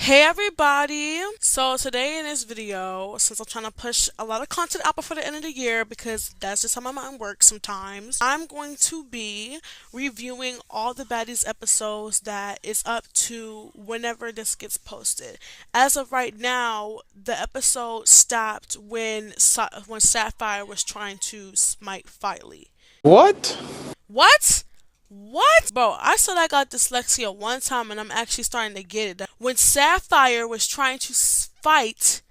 Hey everybody! So today in this video, since I'm trying to push a lot of content out before the end of the year because that's just how my mind works sometimes, I'm going to be reviewing all the Baddies episodes that is up to whenever this gets posted. As of right now, the episode stopped when Sapphire was trying to smite Filey. What? What? What? Bro, I said I got dyslexia one time and I'm actually starting to get it. When Sapphire was trying to fight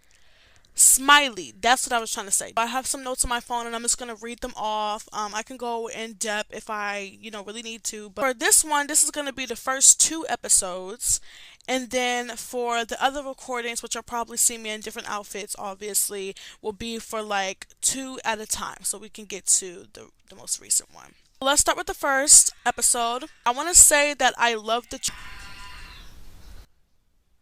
Smiley, that's what I was trying to say. I have some notes on my phone and I'm just going to read them off. I can go in depth if I, really need to. But for this one, this is going to be the first two episodes. And then for the other recordings, which you'll probably see me in different outfits, obviously, will be for like two at a time. So we can get to the most recent one. Let's start with the first episode. I want to say that I love the.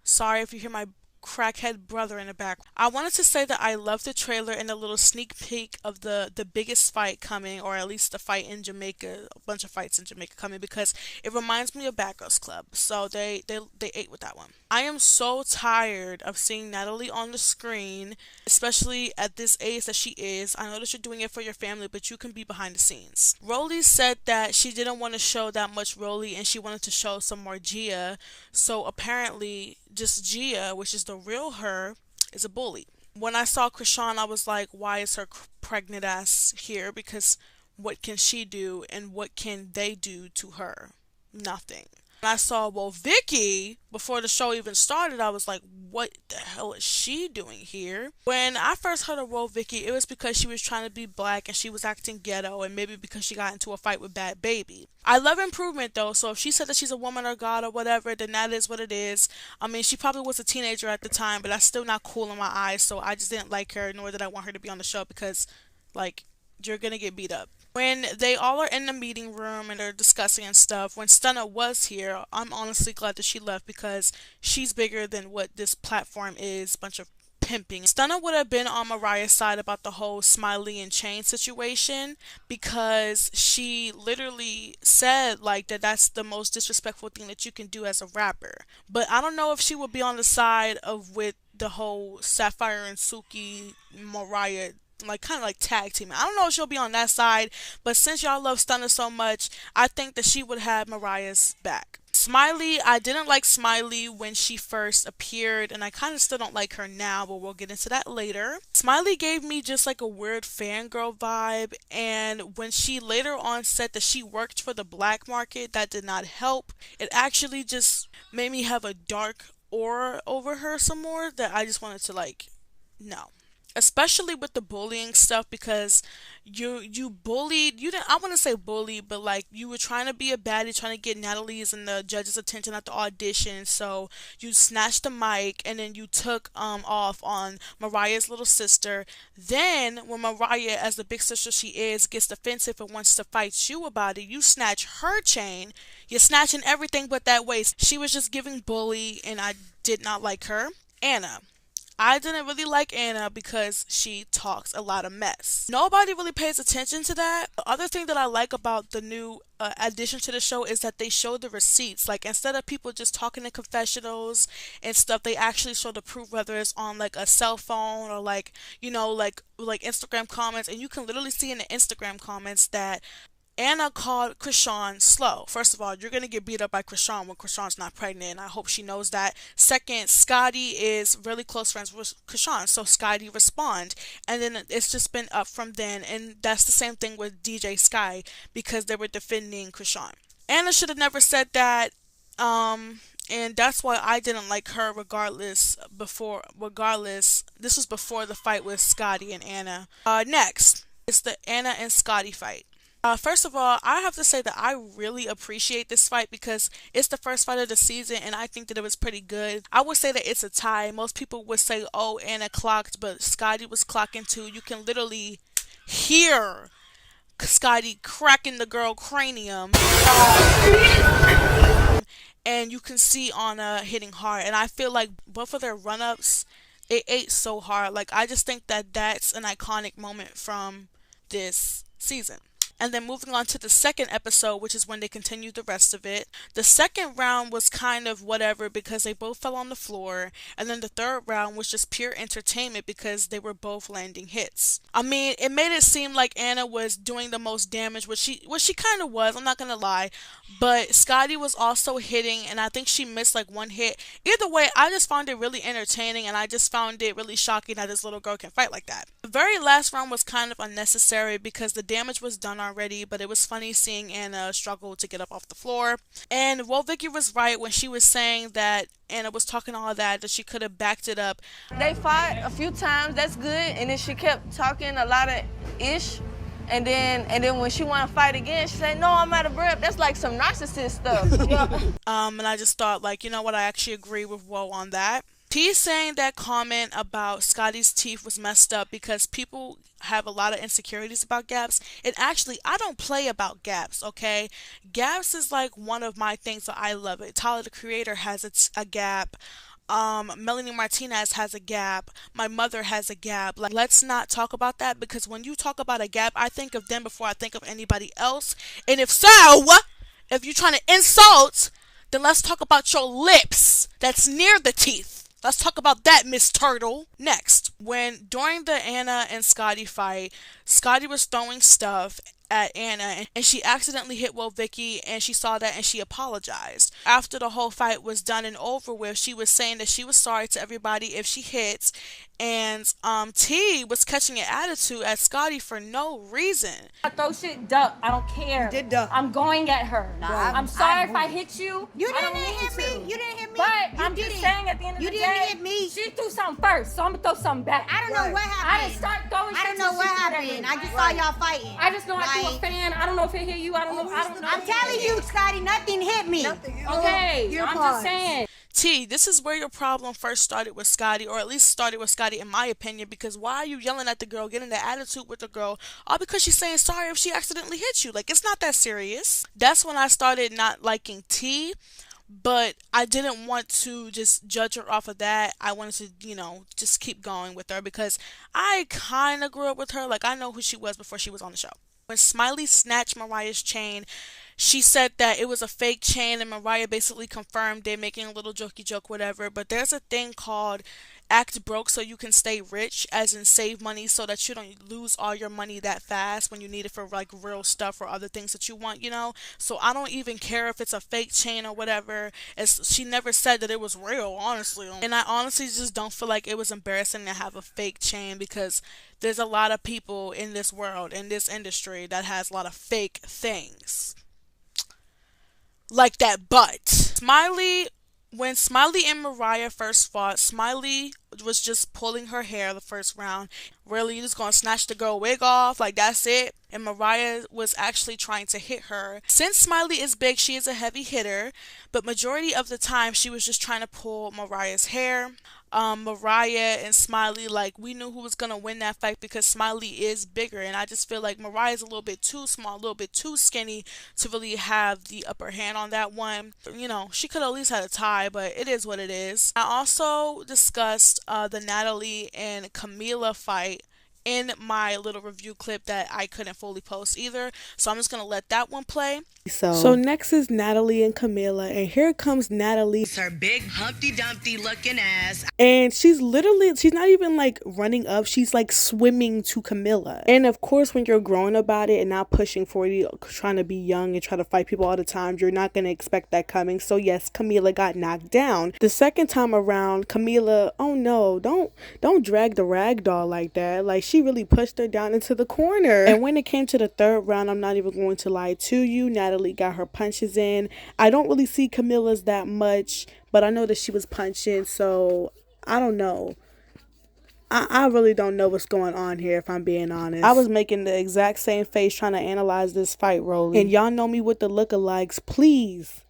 Sorry if you hear my crackhead brother in the back. I wanted to say that I love the trailer and a little sneak peek of the biggest fight coming, or at least the fight in Jamaica, a bunch of fights in Jamaica coming, because it reminds me of Bad Girls Club. So they ate with that one. I am so tired of seeing Natalie on the screen, especially at this age that she is. I know that you're doing it for your family, but you can be behind the scenes. Rolly said that she didn't want to show that much Rolly and she wanted to show some more Gia. So apparently, just Gia, which is the real her, is a bully. When I saw Krishan, I was like, why is her pregnant ass here? Because what can she do and what can they do to her? Nothing. When I saw, well, Vicky, before the show even started, I was like, what the hell is she doing here? When I first heard of Woe Vicky, it was because she was trying to be black and she was acting ghetto, and maybe because she got into a fight with Bad Baby. I love improvement though, so if she said that she's a woman or god or whatever, then that is what it is. I mean, she probably was a teenager at the time, but that's still not cool in my eyes, so I just didn't like her, nor did I want her to be on the show because, like, you're gonna get beat up. When they all are in the meeting room and they're discussing and stuff, when Stunna was here, I'm honestly glad that she left because she's bigger than what this platform is. Bunch of pimping. Stunna would have been on Mariah's side about the whole Smiley and Chain situation because she literally said like that's the most disrespectful thing that you can do as a rapper. But I don't know if she would be on the side of with the whole Sapphire and Suki Mariah, like kind of like tag team. I don't know if she'll be on that side, but since y'all love Stunner so much, I think that she would have Mariah's back. Smiley, I didn't like Smiley when she first appeared, and I kind of still don't like her now, but we'll get into that later. Smiley gave me just like a weird fangirl vibe, and when she later on said that she worked for the black market, that did not help. It actually just made me have a dark aura over her some more that I just wanted to like, no, especially with the bullying stuff, because you bullied, you didn't, I want to say bully, but like you were trying to be a baddie, trying to get Natalie's and the judges attention at the audition, so you snatched the mic and then you took off on Mariah's little sister. Then when Mariah, as the big sister she is, gets defensive and wants to fight you about it, you snatch her chain. You're snatching everything but that waist. She was just giving bully, and I did not like her. Anna, I didn't really like Anna because she talks a lot of mess. Nobody really pays attention to that. The other thing that I like about the new addition to the show is that they show the receipts. Like, instead of people just talking in confessionals and stuff, they actually show the proof, whether it's on like a cell phone or like, like Instagram comments, and you can literally see in the Instagram comments that Anna called Krishan slow. First of all, you're gonna get beat up by Krishan when Krishan's not pregnant, and I hope she knows that. Second, Scotty is really close friends with Krishan, so Scotty respond, and then it's just been up from then, and that's the same thing with DJ Sky because they were defending Krishan. Anna should have never said that, and that's why I didn't like her regardless. Regardless, this was before the fight with Scotty and Anna. Next, it's the Anna and Scotty fight. First of all, I have to say that I really appreciate this fight because it's the first fight of the season, and I think that it was pretty good. I would say that it's a tie. Most people would say, oh, Anna clocked, but Scotty was clocking too. You can literally hear Scotty cracking the girl cranium, and you can see Anna hitting hard. And I feel like both of their run ups, it ate so hard. Like, I just think that that's an iconic moment from this season. And then moving on to the second episode, which is when they continued the rest of it. The second round was kind of whatever because they both fell on the floor. And then the third round was just pure entertainment because they were both landing hits. I mean, it made it seem like Anna was doing the most damage, which she kind of was, I'm not gonna lie. But Scotty was also hitting, and I think she missed like one hit. Either way, I just found it really entertaining, and I just found it really shocking that this little girl can fight like that. The very last round was kind of unnecessary because the damage was done already, but it was funny seeing Anna struggle to get up off the floor. And well, Vicky was right when she was saying that Anna was talking all that she could have backed it up. They fought a few times, that's good, and then she kept talking a lot of ish. And then when she wanna fight again, she said, "No, I'm out of breath." That's like some narcissist stuff. And I just thought, like, you know what? I actually agree with Woe on that. T saying that comment about Scotty's teeth was messed up because people have a lot of insecurities about gaps. And actually, I don't play about gaps, okay? Gaps is like one of my things that I love it. Tyler the Creator has a gap. Melanie Martinez has a gap. My mother has a gap. Like, let's not talk about that because when you talk about a gap, I think of them before I think of anybody else. And if so, if you're trying to insult, then let's talk about your lips that's near the teeth. Let's talk about that, Miss Turtle. Next, during the Anna and Scotty fight, Scotty was throwing stuff at Anna and she accidentally hit Vicky and she saw that and she apologized. After the whole fight was done and over with, she was saying that she was sorry to everybody if she hits, and T was catching an attitude at Scotty for no reason. I throw shit, duck. I don't care. You did duck. I'm going at her. Nah, I'm sorry if I hit you. You I don't didn't hit mean me. to. You didn't hit me. But You I'm just didn't. saying at the end of You the didn't day, hit me. she threw something first, so I'm gonna throw something back. I don't know what happened. I didn't start throwing shit. I don't know what happened. I just saw y'all fighting. I just know I threw a Like, fan. I don't know if it hit you. I don't know. I'm telling you, Scotty, nothing hit me. Okay, Your I'm pause. just saying. T, this is where your problem first started with Scotty, or at least started with Scotty in my opinion, because why are you yelling at the girl, getting the attitude with the girl, all because she's saying sorry if she accidentally hit you? Like, it's not that serious. That's when I started not liking T, but I didn't want to just judge her off of that. I wanted to, just keep going with her because I kind of grew up with her. Like, I know who she was before she was on the show. When Smiley snatched Mariah's chain, she said that it was a fake chain, and Mariah basically confirmed it, making a little jokey joke, whatever. But there's a thing called act broke so you can stay rich, as in save money so that you don't lose all your money that fast when you need it for like real stuff or other things that you want. So I don't even care if it's a fake chain or whatever, as she never said that it was real, honestly. And I honestly just don't feel like it was embarrassing to have a fake chain because there's a lot of people in this world, in this industry, that has a lot of fake things. Like that butt. When Smiley and Mariah first fought, Smiley was just pulling her hair the first round. Really, you just gonna snatch the girl wig off? Like, that's it? And Mariah was actually trying to hit her. Since Smiley is big, she is a heavy hitter, but majority of the time she was just trying to pull Mariah's hair. Mariah and Smiley, like, we knew who was gonna win that fight because Smiley is bigger, and I just feel like Mariah's a little bit too small, a little bit too skinny to really have the upper hand on that one. She could at least had a tie, but it is what it is. I also discussed the Natalie and Camila fight in my little review clip that I couldn't fully post either, so I'm just gonna let that one play. So next is Natalie and Camila, and here comes Natalie. Her big Humpty Dumpty looking ass. And she's not even like running up, she's like swimming to Camila. And of course, when you're growing about it and not pushing 40, trying to be young and try to fight people all the time, you're not going to expect that coming. So yes, Camila got knocked down. The second time around, Camila, oh no, don't drag the rag doll like that. Like, she really pushed her down into the corner. And when it came to the third round, I'm not even going to lie to you, Natalie got her punches in. I don't really see Camila's that much, but I know that she was punching, so I don't know. I really don't know what's going on here, if I'm being honest. I was making the exact same face trying to analyze this fight, Rolly. And y'all know me with the lookalikes. Please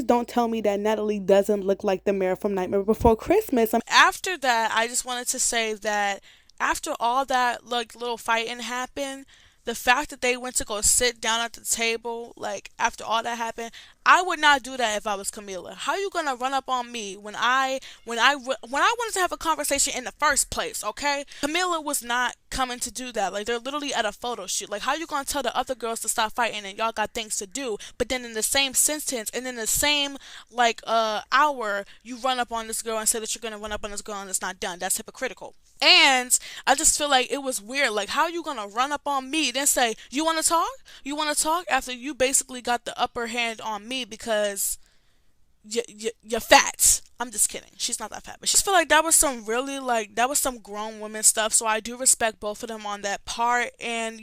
don't tell me that Natalie doesn't look like the mayor from Nightmare Before Christmas. After that, I just wanted to say that after all that little fighting happened, the fact that they went to go sit down at the table, like, after all that happened, I would not do that if I was Camila. How you gonna run up on me when I wanted to have a conversation in the first place, okay? Camila was not coming to do that. Like they're literally at a photo shoot. Like how you gonna tell the other girls to stop fighting and y'all got things to do, but then in the same sentence and in the same like hour you run up on this girl and say that you're gonna run up on this girl and it's not done. That's hypocritical. And I just feel like it was weird. Like how you gonna run up on me then say you wanna talk? You wanna talk after you basically got the upper hand on me because you're fat. I'm just kidding. She's not that fat, but she just feel like that was some really like that was some grown woman stuff. So I do respect both of them on that part. And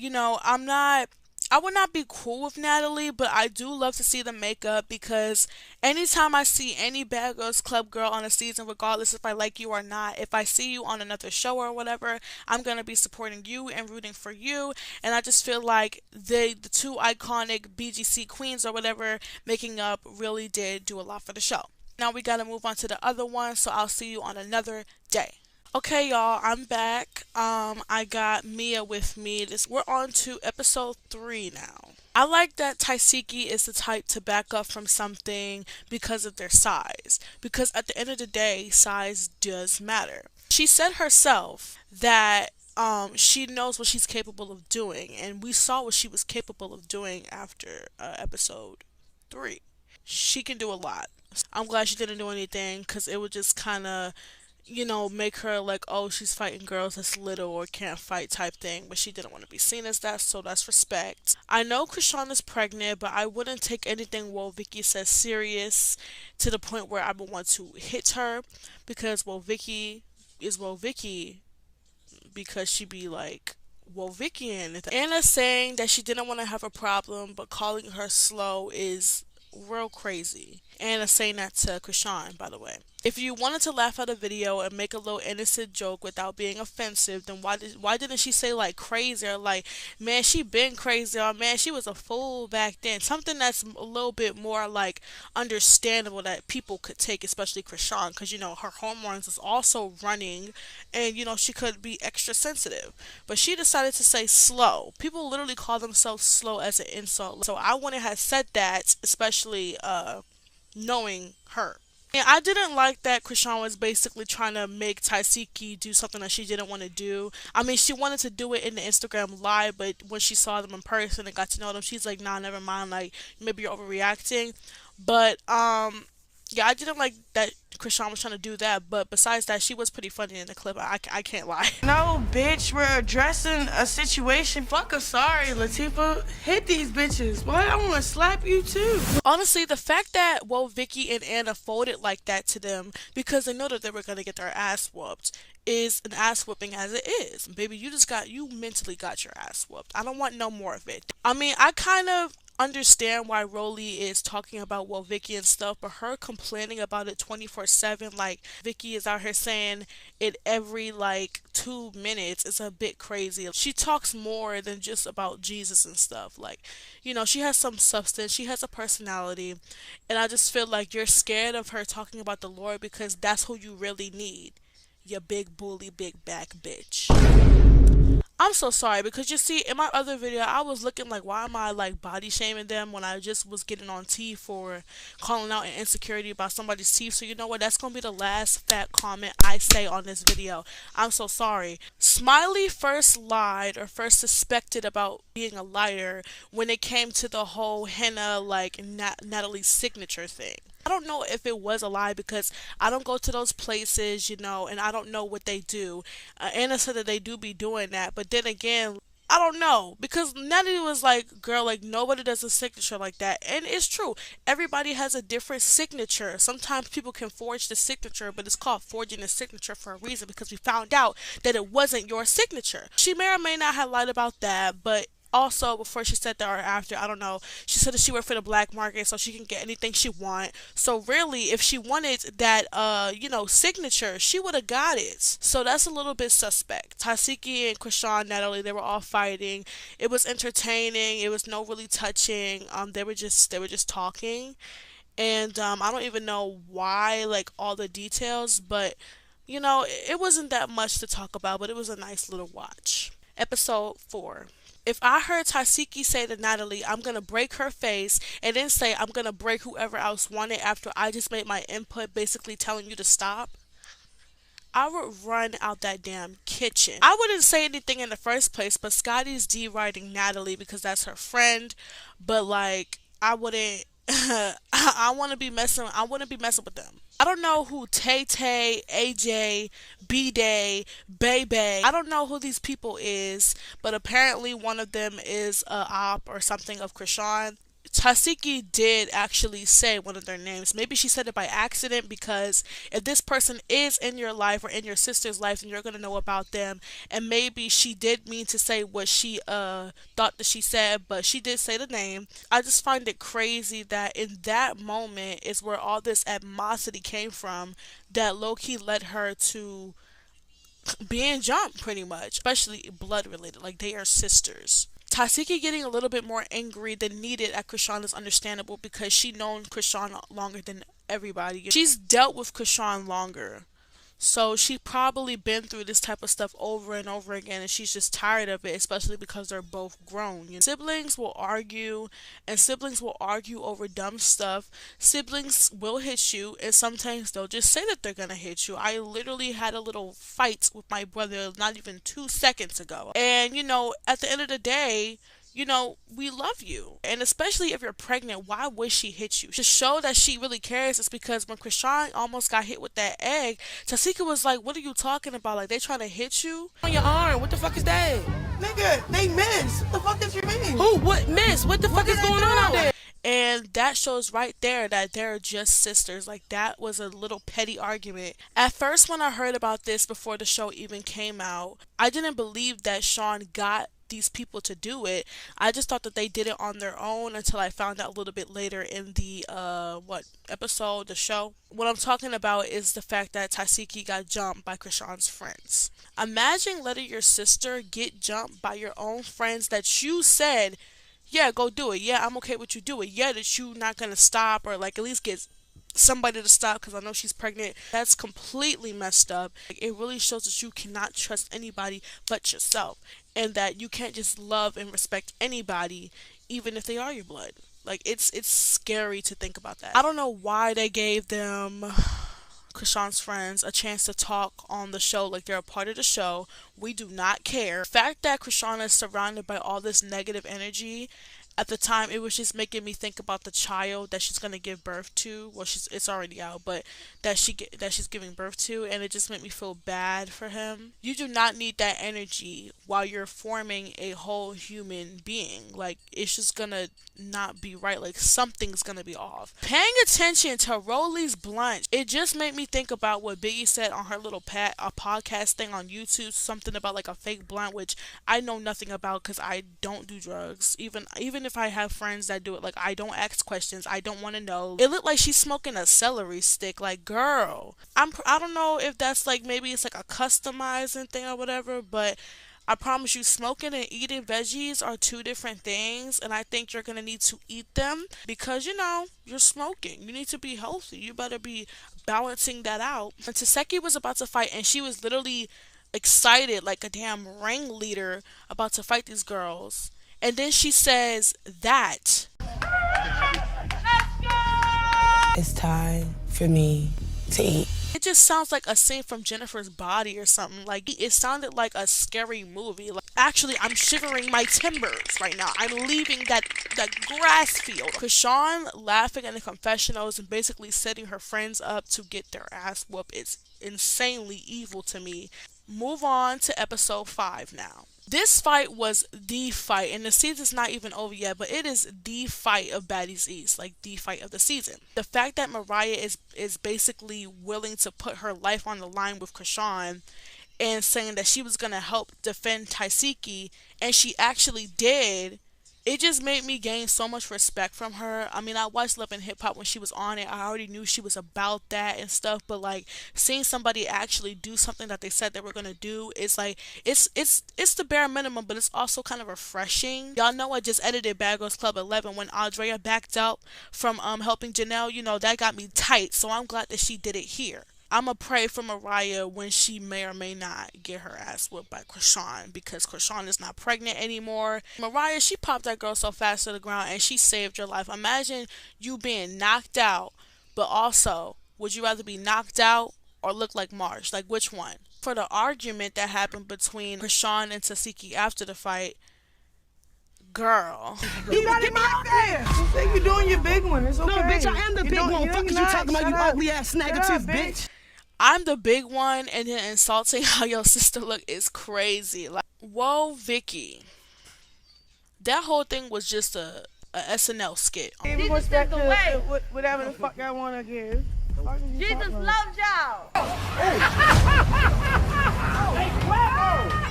I would not be cool with Natalie, but I do love to see the makeup because anytime I see any Bad Girls Club girl on a season, regardless if I like you or not, if I see you on another show or whatever, I'm gonna be supporting you and rooting for you. And I just feel like the two iconic BGC queens or whatever making up really did do a lot for the show. Now we gotta move on to the other one, so I'll see you on another day. Okay, y'all, I'm back. I got Mia with me. We're on to episode 3 now. I like that Taisiki is the type to back up from something because of their size. Because at the end of the day, size does matter. She said herself that she knows what she's capable of doing, and we saw what she was capable of doing after episode 3. She can do a lot. I'm glad she didn't do anything because it would just kind of make her like, oh, she's fighting girls that's little or can't fight type thing, but she didn't want to be seen as that, so that's respect. I know Krishan is pregnant, but I wouldn't take anything Vicky says serious to the point where I would want to hit her because Vicky is Vicky because she be like Vicky and Anna saying that she didn't want to have a problem, but calling her slow is real crazy. Anna saying that to Krishan, by the way. If you wanted to laugh at a video and make a little innocent joke without being offensive, then why didn't she say like crazy or like, man, she been crazy or man, she was a fool back then? Something that's a little bit more like understandable that people could take, especially Krishan, because her hormones is also running, and she could be extra sensitive. But she decided to say slow. People literally call themselves slow as an insult. So I wouldn't have said that, especially knowing her. And I didn't like that Krishan was basically trying to make Taisiki do something that she didn't want to do. I mean, she wanted to do it in the Instagram live, but when she saw them in person and got to know them, she's like, nah, never mind, like, maybe you're overreacting. But, yeah, I didn't like that Krishan was trying to do that, but besides that, she was pretty funny in the clip. I can't lie. No, bitch, we're addressing a situation. Fuck her, sorry, Latifah. Hit these bitches. Boy, I want to slap you too. Honestly, the fact that Vicky and Anna folded like that to them because they know that they were going to get their ass whooped is an ass whooping as it is. Baby, you mentally got your ass whooped. I don't want no more of it. I mean, I kind of understand why Rolly is talking about Vicky and stuff, but her complaining about it 24/7, like Vicky is out here saying it every like 2 minutes, is a bit crazy. She talks more than just about Jesus and stuff. Like, she has some substance, she has a personality, and I just feel like you're scared of her talking about the Lord because that's who you really need. You big bully, big back bitch. I'm so sorry because you see in my other video I was looking like, why am I like body shaming them when I just was getting on T for calling out an insecurity about somebody's teeth. So you know what, that's gonna be the last fat comment I say on this video. I'm so sorry. Smiley first lied or first suspected about being a liar when it came to the whole henna like Natalie's signature thing. I don't know if it was a lie because I don't go to those places, and I don't know what they do. Anna said that they do be doing that, but then again, I don't know because Natalie was like, girl, like nobody does a signature like that. And it's true. Everybody has a different signature. Sometimes people can forge the signature, but it's called forging a signature for a reason because we found out that it wasn't your signature. She may or may not have lied about that, but also, before she said that or after, I don't know, she said that she worked for the black market so she can get anything she want. So really, if she wanted that, signature, she would have got it. So that's a little bit suspect. Taisiki and Krishan, Natalie, they were all fighting. It was entertaining. It was no really touching. They were just talking, and I don't even know why, like all the details, but it wasn't that much to talk about. But it was a nice little watch. Episode 4. If I heard Taisiki say to Natalie, I'm going to break her face, and then say I'm going to break whoever else wanted after I just made my input basically telling you to stop, I would run out that damn kitchen. I wouldn't say anything in the first place, but Scotty's deriding Natalie because that's her friend. But like, I wouldn't. I want to be messing. I wouldn't be messing with them. I don't know who Tay Tay, AJ, B Day, Bebe. I don't know who these people is, but apparently one of them is a op or something of Krishan. Tasiki did actually say one of their names. Maybe she said it by accident because if this person is in your life or in your sister's life, then you're gonna know about them. And maybe she did mean to say what she thought that she said, but she did say the name. I just find it crazy that in that moment is where all this animosity came from that low key led her to being jumped pretty much, especially blood related. Like they are sisters. Tasiki getting a little bit more angry than needed at Krishan is understandable because she known Krishan longer than everybody. She's dealt with Krishan longer. So she probably been through this type of stuff over and over again and she's just tired of it, especially because they're both grown. You know? Siblings will argue and siblings will argue over dumb stuff. Siblings will hit you and sometimes they'll just say that they're gonna hit you. I literally had a little fight with my brother not even 2 seconds ago. And at the end of the day, we love you. And especially if you're pregnant, why would she hit you? To show that she really cares is because when Krishan almost got hit with that egg, Tasika was like, what are you talking about? Like, they trying to hit you? On your arm, what the fuck is that? Nigga, they miss. What the fuck is your mean? Who? What miss? What the fuck is going on out there? And that shows right there that they're just sisters. Like, that was a little petty argument. At first, when I heard about this before the show even came out, I didn't believe that Sean got these people to do it. I just thought that they did it on their own until I found out a little bit later in the episode, the show. What I'm talking about is the fact that Tasiki got jumped by Krishan's friends. Imagine letting your sister get jumped by your own friends that you said, yeah, go do it. Yeah, I'm okay with you do it. Yeah, that you not gonna stop or like at least get somebody to stop because I know she's pregnant. That's completely messed up. Like, it really shows that you cannot trust anybody but yourself and that you can't just love and respect anybody even if they are your blood. Like it's scary to think about that. I don't know why they gave them Krishan's friends a chance to talk on the show like they're a part of the show. We do not care. The fact that Krishan is surrounded by all this negative energy at the time, it was just making me think about the child that she's gonna give birth to. Well, it's already out, but that she's giving birth to, and it just made me feel bad for him. You do not need that energy while you're forming a whole human being. Like it's just gonna not be right. Like something's gonna be off. Paying attention to Rolly's blunt, it just made me think about what Biggie said on her little podcast thing on YouTube. Something about like a fake blunt, which I know nothing about because I don't do drugs. Even if I have friends that do it, like I don't ask questions. I don't want to know. It looked like she's smoking a celery stick. Like, girl, I don't know if that's like maybe it's like a customizing thing or whatever, but I promise you, smoking and eating veggies are two different things, and I think you're gonna need to eat them because you're smoking. You need to be healthy. You better be balancing that out. And Taseki was about to fight, and she was literally excited like a damn ringleader about to fight these girls. And then she says that. It's time for me to eat. It just sounds like a scene from Jennifer's Body or something. Like, it sounded like a scary movie. Like, actually, I'm shivering my timbers right now. I'm leaving that grass field. Krishan laughing in the confessionals and basically setting her friends up to get their ass whooped is insanely evil to me. Move on to episode 5 now. This fight was the fight, and the season's not even over yet, but it is the fight of Baddies East, like the fight of the season. The fact that Mariah is basically willing to put her life on the line with Krishan and saying that she was going to help defend Taisiki, and she actually did. It just made me gain so much respect from her. I mean, I watched Love and Hip Hop when she was on it. I already knew she was about that and stuff, but like seeing somebody actually do something that they said they were gonna do is like it's the bare minimum, but it's also kind of refreshing. Y'all know I just edited Bad Girls Club 11 when Andrea backed out from helping Janelle. That got me tight. So I'm glad that she did it here. I'ma pray for Mariah when she may or may not get her ass whipped by Krishan because Krishan is not pregnant anymore. Mariah, she popped that girl so fast to the ground and she saved your life. Imagine you being knocked out, but also, would you rather be knocked out or look like Marsh? Like, which one? For the argument that happened between Krishan and Tasiki after the fight, girl. He got in my face. Say you doing your big one. It's okay. No, bitch, I am the big one. Fuck is you talking about, you ugly ass negative bitch. I'm the big one, and then insulting how your sister look is crazy. Like, whoa, Vicky. That whole thing was just a SNL skit. Jesus is the way. Whatever the fuck I want to give. Jesus loves y'all.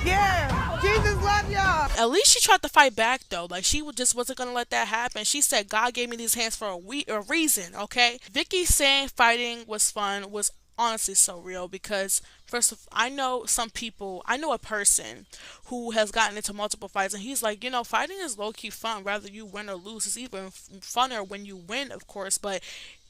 Yeah, Jesus loves y'all. At least she tried to fight back though. Like she just wasn't gonna let that happen. She said God gave me these hands for a reason. Okay. Vicky saying fighting was fun was honestly so real because first of I know a person who has gotten into multiple fights and he's like, fighting is low-key fun whether you win or lose. It's even funner when you win, of course, but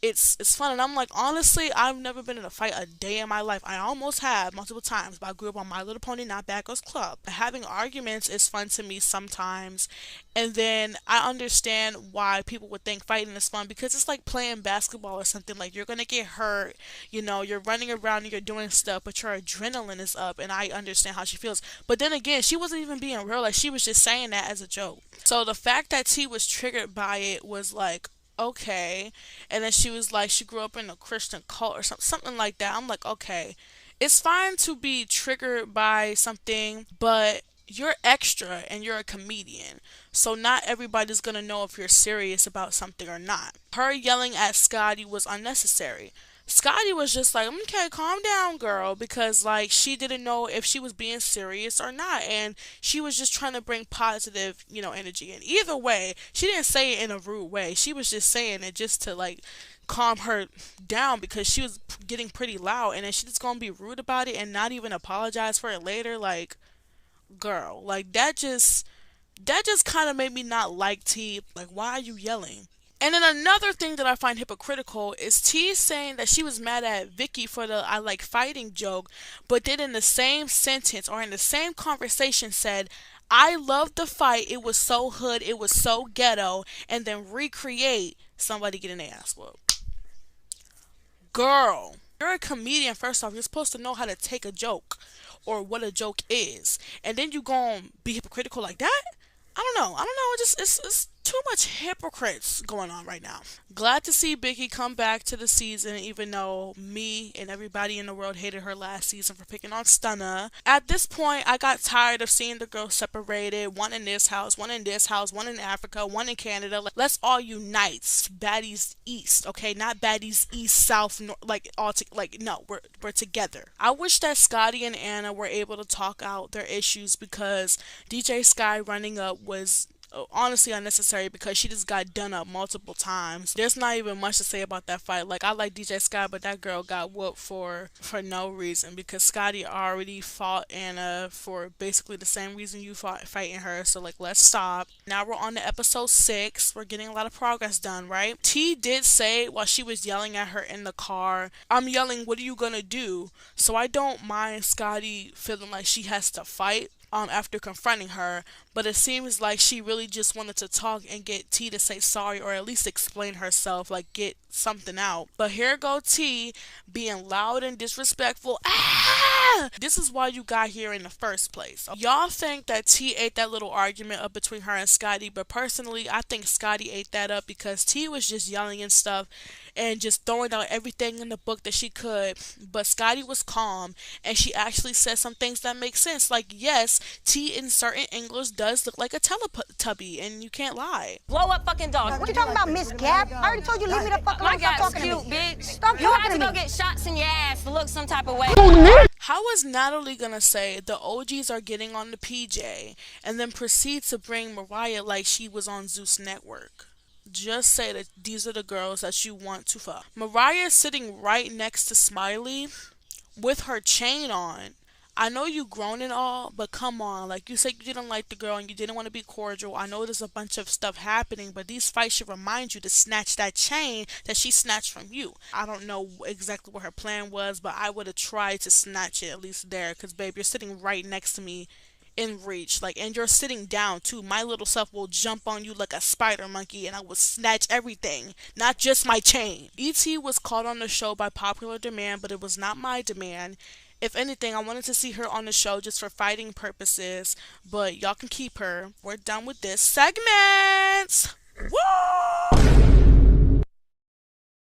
it's fun. And I'm like, honestly, I've never been in a fight a day in my life. I almost have multiple times, but I grew up on My Little Pony, not Bad Girls Club. Having arguments is fun to me sometimes, and then I understand why people would think fighting is fun because it's like playing basketball or something. Like you're gonna get hurt, you're running around and you're doing stuff, but your adrenaline is up, and I understand how she feels. But then again, she wasn't even being real. Like she was just saying that as a joke. So the fact that T was triggered by it was like, okay. And then she was like, she grew up in a Christian cult or something like that. I'm like, okay, it's fine to be triggered by something, but you're extra and you're a comedian, so not everybody's gonna know if you're serious about something or not. Her yelling at Scotty was unnecessary. Scotty was just like, okay, calm down, girl, because like she didn't know if she was being serious or not, and she was just trying to bring positive, energy. And either way, she didn't say it in a rude way. She was just saying it just to like calm her down because she was getting pretty loud, and then she's just gonna be rude about it and not even apologize for it later. Like, girl, like that just kind of made me not like T. Like, why are you yelling? And then another thing that I find hypocritical is T saying that she was mad at Vicky for the I like fighting joke, but then in the same sentence or in the same conversation said, I loved the fight, it was so hood, it was so ghetto, and then recreate somebody getting their ass whooped. Girl, you're a comedian, first off, you're supposed to know how to take a joke or what a joke is, and then you gonna be hypocritical like that? I don't know. It's too much hypocrites going on right now. Glad to see Biggie come back to the season, even though me and everybody in the world hated her last season for picking on Stunna. At this point, I got tired of seeing the girls separated, one in this house, one in this house, one in Africa, one in Canada. Let's all unite. Baddies East, okay? Not Baddies East, South, North, no, we're together. I wish that Scotty and Anna were able to talk out their issues because DJ Sky running up was honestly unnecessary because she just got done up multiple times. There's not even much to say about that fight. Like, I like DJ Sky, but that girl got whooped for no reason because Scotty already fought Anna for basically the same reason you fighting her. So like, let's stop. Now we're on to episode 6. We're getting a lot of progress done, right? T did say while she was yelling at her in the car, I'm yelling, what are you gonna do? So I don't mind Scotty feeling like she has to fight after confronting her, but it seems like she really just wanted to talk and get T to say sorry or at least explain herself, like get something out. But here go T being loud and disrespectful. This is why you got here in the first place. Y'all think that T ate that little argument up between her and Scotty, but personally I think Scotty ate that up because T was just yelling and stuff and just throwing out everything in the book that she could, but Scotty was calm and she actually said some things that make sense. Like, yes, T in certain English does look like a Teletubby, and you can't lie. Blow up fucking dog. What you talking about, Miss Gap? I already told you leave me the fuck My alone. Stop guy's talking cute, to me. bitch. Stop You talking had to to go me. get shots in your ass to look some type of way. How is Natalie gonna say the OGs are getting on the PJ and then proceed to bring Mariah like she was on Zeus Network? Just say that these are the girls that you want to fuck. Mariah is sitting right next to Smiley with her chain on. I know you grown and all, but come on, like you said you didn't like the girl and you didn't want to be cordial. I know there's a bunch of stuff happening, but these fights should remind you to snatch that chain that she snatched from you. I don't know exactly what her plan was, but I would have tried to snatch it at least there, because babe, you're sitting right next to me in reach, like, and you're sitting down too. My little self will jump on you like a spider monkey and I will snatch everything, not just my chain. E.T. was called on the show by popular demand, but it was not my demand. If anything, I wanted to see her on the show just for fighting purposes, but y'all can keep her. We're done with this segment. Woo!